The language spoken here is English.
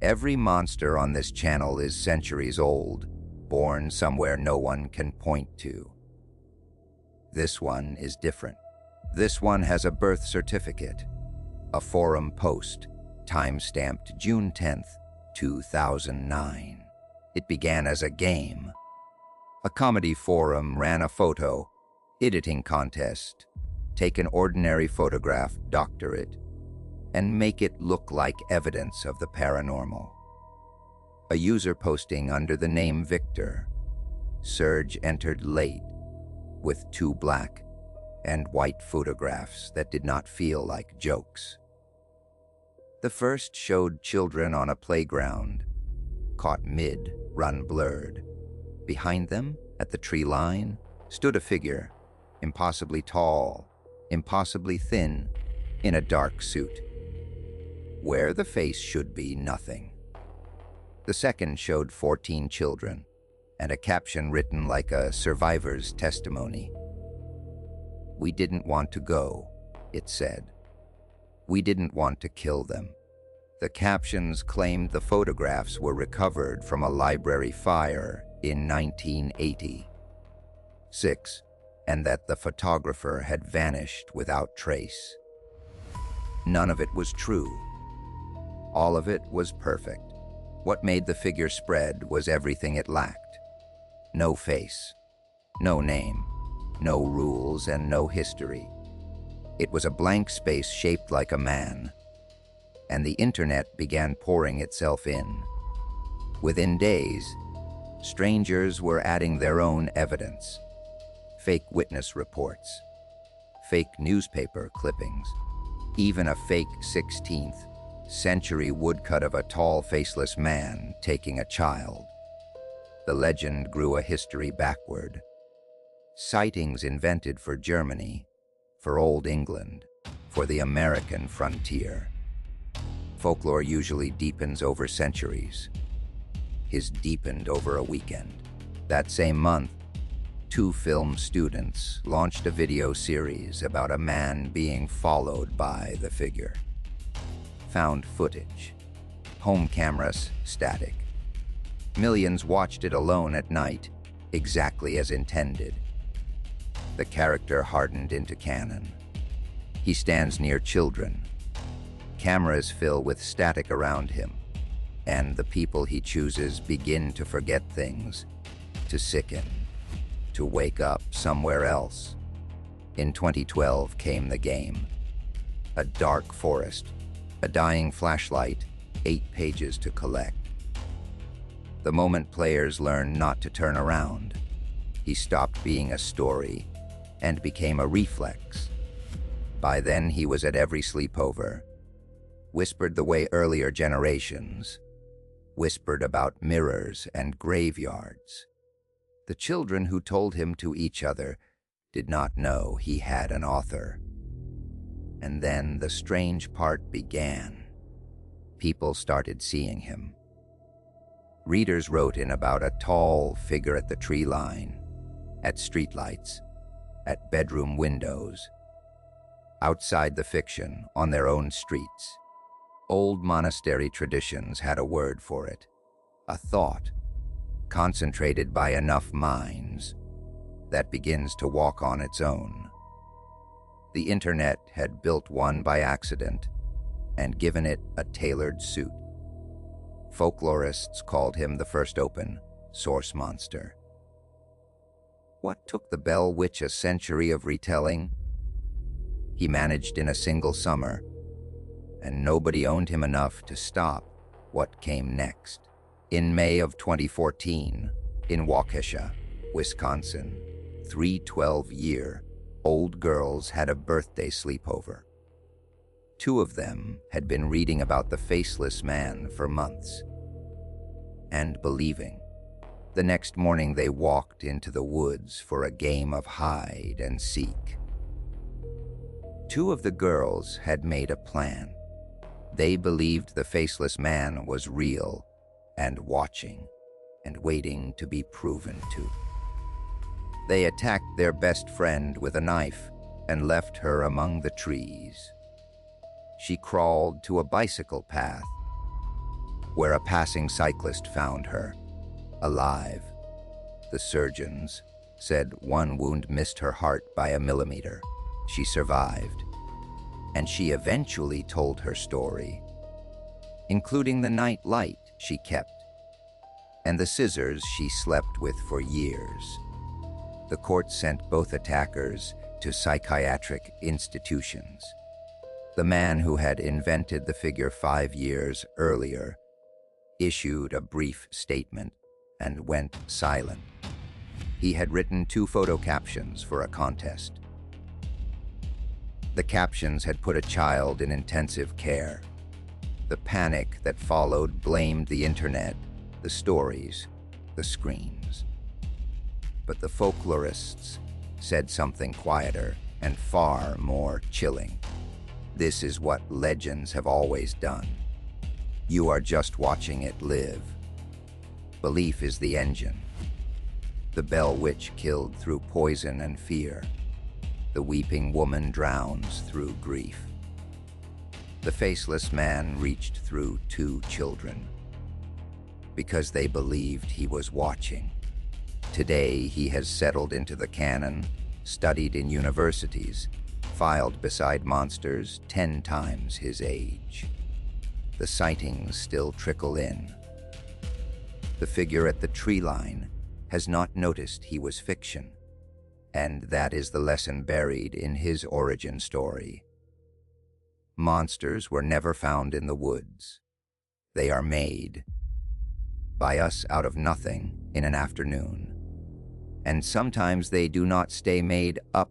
Every monster on this channel is centuries old, born somewhere no one can point to. This one is different. This one has a birth certificate, a forum post, time-stamped June 10th, 2009. It began as a game. A comedy forum ran a photo editing contest. Take an ordinary photograph, doctor it, and make it look like evidence of the paranormal. A user posting under the name Victor. Serge entered late with 2 black and white photographs that did not feel like jokes. The first showed children on a playground, caught mid-run blurred. Behind them, at the tree line, stood a figure, impossibly tall, impossibly thin, in a dark suit. Where the face should be, nothing. The second showed 14 children, and a caption written like a survivor's testimony. "We didn't want to go," it said. "We didn't want to kill them." The captions claimed the photographs were recovered from a library fire in 1986, and that the photographer had vanished without trace. None of it was true. All of it was perfect. What made the figure spread was everything it lacked. No face, no name, no rules, and no history. It was a blank space shaped like a man, and the internet began pouring itself in. Within days, strangers were adding their own evidence. Fake witness reports, fake newspaper clippings, even a fake 16th century woodcut of a tall, faceless man taking a child. The legend grew a history backward. Sightings invented for Germany, for Old England, for the American frontier. Folklore usually deepens over centuries. His deepened over a weekend. That same month, 2 film students launched a video series about a man being followed by the figure. Found footage. Home cameras static. Millions watched it alone at night, exactly as intended. The character hardened into canon. He stands near children. Cameras fill with static around him, and the people he chooses begin to forget things, to sicken, to wake up somewhere else. In 2012 came the game. A dark forest, a dying flashlight, 8 pages to collect. The moment players learned not to turn around, he stopped being a story and became a reflex. By then he was at every sleepover, whispered the way earlier generations, whispered about mirrors and graveyards. The children who told him to each other did not know he had an author. And then the strange part began. People started seeing him. Readers wrote in about a tall figure at the tree line, at streetlights, at bedroom windows, outside the fiction, on their own streets. Old monastery traditions had a word for it, a thought, concentrated by enough minds, that begins to walk on its own. The internet had built one by accident and given it a tailored suit. Folklorists called him the first open source monster. What took the Bell Witch a century of retelling? He managed in a single summer, and nobody owned him enough to stop what came next. In May of 2014, in Waukesha, Wisconsin, 3 12-year-old girls had a birthday sleepover. 2 of them had been reading about the faceless man for months and believing. The next morning they walked into the woods for a game of hide and seek. 2 of the girls had made a plan. They believed the faceless man was real and watching and waiting to be proven to. They attacked their best friend with a knife and left her among the trees. She crawled to a bicycle path, where a passing cyclist found her, alive. The surgeons said one wound missed her heart by a millimeter. She survived, and she eventually told her story, including the night light she kept and the scissors she slept with for years. The court sent both attackers to psychiatric institutions. The man who had invented the figure 5 years earlier issued a brief statement and went silent. He had written 2 photo captions for a contest. The captions had put a child in intensive care. The panic that followed blamed the internet, the stories, the screens. But the folklorists said something quieter and far more chilling. This is what legends have always done. You are just watching it live. Belief is the engine. The Bell Witch killed through poison and fear. The weeping woman drowns through grief. The faceless man reached through 2 children because they believed he was watching. Today, he has settled into the canon, studied in universities, filed beside monsters 10 times his age. The sightings still trickle in. The figure at the tree line has not noticed he was fiction, and that is the lesson buried in his origin story. Monsters were never found in the woods. They are made by us out of nothing in an afternoon. And sometimes they do not stay made up